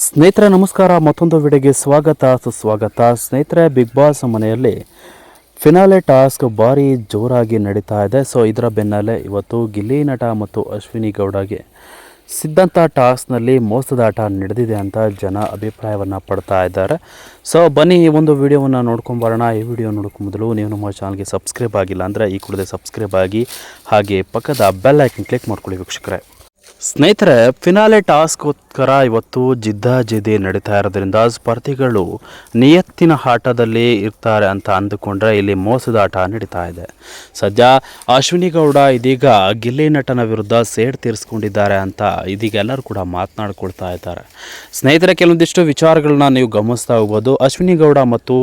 ಸ್ನೇಹಿತರೆ ನಮಸ್ಕಾರ, ಮತ್ತೊಂದು ವಿಡಿಯೋಗೆ ಸುಸ್ವಾಗತ. ಸ್ನೇಹಿತರೆ, ಬಿಗ್ ಬಾಸ್ ಮನೆಯಲ್ಲಿ ಫಿನಾಲೆ ಟಾಸ್ಕ್ ಭಾರಿ ಜೋರಾಗಿ ನಡೀತಾ ಇದೆ. ಸೊ ಇದರ ಬೆನ್ನಲ್ಲೇ ಇವತ್ತು ಗಿಲ್ಲಿ ನಟ ಮತ್ತು ಅಶ್ವಿನಿ ಗೌಡಗೆ ಸಿದ್ಧಾಂತ ಟಾಸ್ಕ್ನಲ್ಲಿ ಮೋಸದ ಆಟ ನಡೆದಿದೆ ಅಂತ ಜನ ಅಭಿಪ್ರಾಯವನ್ನು ಪಡ್ತಾ ಇದ್ದಾರೆ. ಸೊ ಬನ್ನಿ ಈ ಒಂದು ವಿಡಿಯೋವನ್ನು ನೋಡ್ಕೊಂಬರೋಣ. ಈ ವಿಡಿಯೋ ನೋಡ್ಕೊ ಮೊದಲು ನೀವು ನಮ್ಮ ಚಾನಲ್ಗೆ ಸಬ್ಸ್ಕ್ರೈಬ್ ಆಗಿಲ್ಲ ಅಂದರೆ ಈ ಕೂಡಲೇ ಸಬ್ಸ್ಕ್ರೈಬ್ ಆಗಿ, ಹಾಗೆ ಪಕ್ಕದ ಬೆಲ್ ಐಕನ್ ಕ್ಲಿಕ್ ಮಾಡ್ಕೊಳ್ಳಿ ವೀಕ್ಷಕರೇ. ಸ್ನೇಹಿತರೆ, ಫಿನಾಲೆ ಟಾಸ್ಕ್ಗೋಸ್ಕರ ಇವತ್ತು ಜಿದ್ದಾಜಿದ್ದಿ ನಡೀತಾ ಇರೋದ್ರಿಂದ ಸ್ಪರ್ಧಿಗಳು ನಿಯತ್ತಿನ ಆಟದಲ್ಲಿ ಇರ್ತಾರೆ ಅಂತ ಅಂದುಕೊಂಡ್ರೆ ಇಲ್ಲಿ ಮೋಸದ ಆಟ ನಡೀತಾ ಇದೆ. ಸದ್ಯ ಅಶ್ವಿನಿ ಗೌಡ ಇದೀಗ ಗಿಲ್ಲಿ ನಟನ ವಿರುದ್ಧ ಸೇಡ್ ತೀರಿಸ್ಕೊಂಡಿದ್ದಾರೆ ಅಂತ ಇದೀಗ ಎಲ್ಲರೂ ಕೂಡ ಮಾತನಾಡ್ಕೊಳ್ತಾ ಇದ್ದಾರೆ. ಸ್ನೇಹಿತರೆ, ಕೆಲವೊಂದಿಷ್ಟು ವಿಚಾರಗಳನ್ನ ನೀವು ಗಮನಿಸ್ತಾ ಹೋಗ್ಬೋದು. ಅಶ್ವಿನಿ ಗೌಡ ಮತ್ತು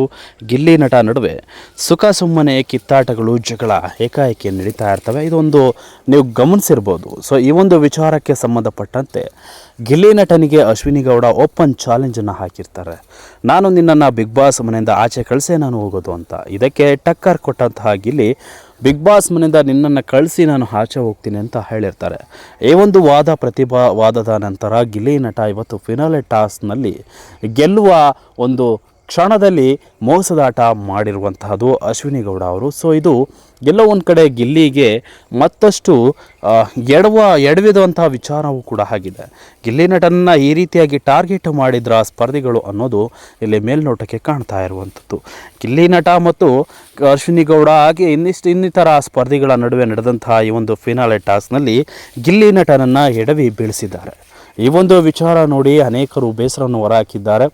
ಗಿಲ್ಲಿ ನಟ ನಡುವೆ ಸುಖ ಸುಮ್ಮನೆ ಕಿತ್ತಾಟಗಳು, ಜಗಳ ಏಕಾಏಕಿ ನಡೀತಾ ಇರ್ತವೆ. ಇದೊಂದು ನೀವು ಗಮನಿಸಿರ್ಬೋದು. ಸೊ ಈ ಒಂದು ವಿಚಾರಕ್ಕೆ ಸಂಬಂಧಪಟ್ಟಂತೆ ಗಿಲ್ಲಿ ನಟನಿಗೆ ಅಶ್ವಿನಿ ಗೌಡ ಓಪನ್ ಚಾಲೆಂಜನ್ನು ಹಾಕಿರ್ತಾರೆ. ನಾನು ನಿನ್ನನ್ನು ಬಿಗ್ ಬಾಸ್ ಮನೆಯಿಂದ ಆಚೆ ಕಳಿಸೇ ನಾನು ಹೋಗೋದು ಅಂತ. ಇದಕ್ಕೆ ಟಕ್ಕರ್ ಕೊಟ್ಟಂತಹ ಗಿಲ್ಲಿ ಬಿಗ್ ಬಾಸ್ ಮನೆಯಿಂದ ನಿನ್ನನ್ನು ಕಳಿಸಿ ನಾನು ಆಚೆ ಹೋಗ್ತೀನಿ ಅಂತ ಹೇಳಿರ್ತಾರೆ. ಈ ಒಂದು ವಾದದ ನಂತರ ಗಿಲ್ಲಿ ನಟ ಇವತ್ತು ಫಿನಾಲೆ ಟಾಸ್ಕ್ನಲ್ಲಿ ಗೆಲ್ಲುವ ಒಂದು ಕ್ಷಣದಲ್ಲಿ ಮೋಸದಾಟ ಮಾಡಿರುವಂತಹದ್ದು ಅಶ್ವಿನಿ ಗೌಡ ಅವರು. ಸೊ ಇದು ಎಲ್ಲೋ ಒಂದು ಕಡೆ ಗಿಲ್ಲಿಗೆ ಮತ್ತಷ್ಟು ಎಡವಿದಂತಹ ವಿಚಾರವೂ ಕೂಡ ಆಗಿದೆ. ಗಿಲ್ಲಿ ನಟನನ್ನು ಈ ರೀತಿಯಾಗಿ ಟಾರ್ಗೆಟ್ ಮಾಡಿದ್ರ ಸ್ಪರ್ಧಿಗಳು ಅನ್ನೋದು ಇಲ್ಲಿ ಮೇಲ್ನೋಟಕ್ಕೆ ಕಾಣ್ತಾ ಇರುವಂಥದ್ದು. ಗಿಲ್ಲಿ ನಟ ಮತ್ತು ಅಶ್ವಿನಿ ಗೌಡ ಹಾಗೆ ಇನ್ನಿತರ ಸ್ಪರ್ಧಿಗಳ ನಡುವೆ ನಡೆದಂತಹ ಈ ಒಂದು ಫಿನಾಲೆ ಟಾಸ್ಕ್ನಲ್ಲಿ ಗಿಲ್ಲಿ ನಟನನ್ನು ಎಡವಿ ಬೀಳಿಸಿದ್ದಾರೆ. ಈ ಒಂದು ವಿಚಾರ ನೋಡಿ ಅನೇಕರು ಬೇಸರವನ್ನು ಹೊರಹಾಕಿದ್ದಾರೆ.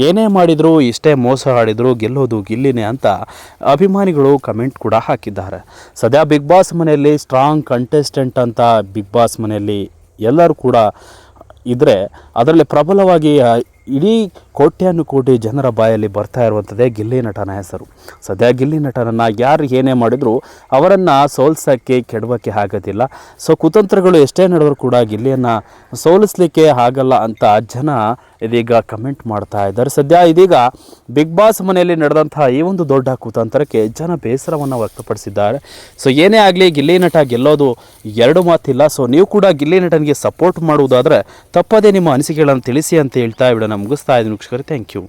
ಏನೇ ಮಾಡಿದರೂ, ಇಷ್ಟೇ ಮೋಸ ಆಡಿದರೂ ಗೆಲ್ಲೋದು ಗಿಲ್ಲಿನೇ ಅಂತ ಅಭಿಮಾನಿಗಳು ಕಮೆಂಟ್ ಕೂಡ ಹಾಕಿದ್ದಾರೆ. ಸದ್ಯ ಬಿಗ್ ಬಾಸ್ ಮನೆಯಲ್ಲಿ ಸ್ಟ್ರಾಂಗ್ ಕಂಟೆಸ್ಟೆಂಟ್ ಅಂತ ಬಿಗ್ ಬಾಸ್ ಮನೆಯಲ್ಲಿ ಎಲ್ಲರೂ ಕೂಡ ಇದ್ದರೆ ಅದರಲ್ಲಿ ಪ್ರಬಲವಾಗಿ ಇಡೀ ಕೋಟ್ಯಾನುಕೋಟಿ ಜನರ ಬಾಯಲ್ಲಿ ಬರ್ತಾ ಇರುವಂಥದ್ದೇ ಗಿಲ್ಲಿ ನಟನ ಹೆಸರು. ಸದ್ಯ ಗಿಲ್ಲಿ ನಟನನ್ನು ಯಾರು ಏನೇ ಮಾಡಿದರೂ ಅವರನ್ನು ಸೋಲ್ಸೋಕ್ಕೆ ಕೆಡವಕ್ಕೆ ಆಗೋದಿಲ್ಲ. ಸೊ ಕುತಂತ್ರಗಳು ಎಷ್ಟೇ ನಡೆದರೂ ಕೂಡ ಗಿಲ್ಲಿಯನ್ನು ಸೋಲಿಸಲಿಕ್ಕೆ ಆಗಲ್ಲ ಅಂತ ಜನ ಇದೀಗ ಕಮೆಂಟ್ ಮಾಡ್ತಾ ಇದ್ದಾರೆ. ಸದ್ಯ ಇದೀಗ ಬಿಗ್ ಬಾಸ್ ಮನೆಯಲ್ಲಿ ನಡೆದಂತಹ ಈ ಒಂದು ದೊಡ್ಡ ಕುತಂತ್ರಕ್ಕೆ ಜನ ಬೇಸರವನ್ನು ವ್ಯಕ್ತಪಡಿಸಿದ್ದಾರೆ. ಸೊ ಏನೇ ಆಗಲಿ ಗಿಲ್ಲಿ ನಟ ಗೆಲ್ಲೋದು ಎರಡು ಮಾತಿಲ್ಲ. ಸೊ ನೀವು ಕೂಡ ಗಿಲ್ಲಿ ನಟನಿಗೆ ಸಪೋರ್ಟ್ ಮಾಡುವುದಾದರೆ ತಪ್ಪದೇ ನಿಮ್ಮ ಅನಿಸಿಕೆಗಳನ್ನು ತಿಳಿಸಿ ಅಂತ ಹೇಳ್ತಾ ವಿಡಿಯೋನ ಮುಗಿಸ್ತಾ ಇದ್ದೀನಿ ವೀಕ್ಷಕರೇ. Thank you.